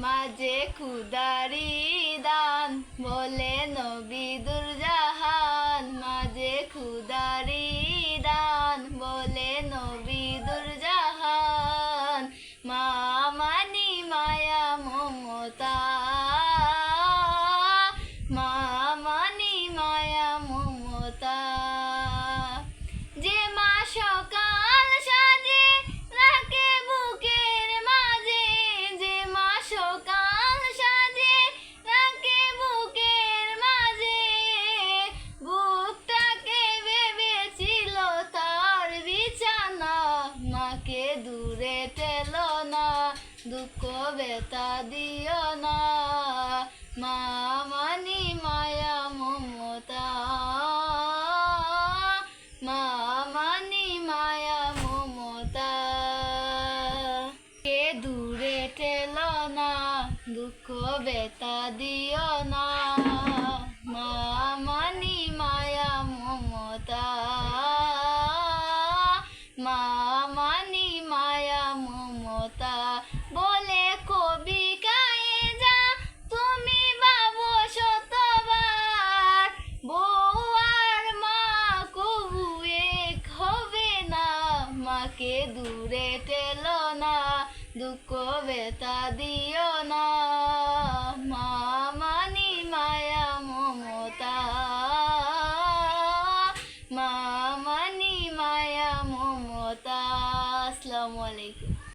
মাঝে খুদারি দান বলে নবী দুরজাহান, মাঝে খুদারি দান বলে নবী দুরজাহান। মা মানি মায়া মমতা, মা মানি মায়া মমতা। যে মা সকাল সাজে রাখে বুকের মাঝে, যে মা সকাল সাজে রাখে বুকের মাঝে, বুকটাকে ভেবেছিল তার বিছানা। মাকে দূরে ঠেলো না, দুঃখ ব্যথা দিও না, মা মানি মায়া মমতা, মা মানি মায়া মমতা। কে দূরে ঠেলো না, দুঃখ ব্যথা দিও না, মা মানি মায়া মমতা, মা মানি মায়া মমতা। বলে কবি গায়ে যা তুমি ভাবো শতবার, বউ আর মা কবু এক হবে না। মাকে দূরে ঠেলো না, দুঃখ ব্যথা দিও না, মা মানি মায়া মমতা, মা মানি মায়া মমতা। আসসালামু আলাইকুম।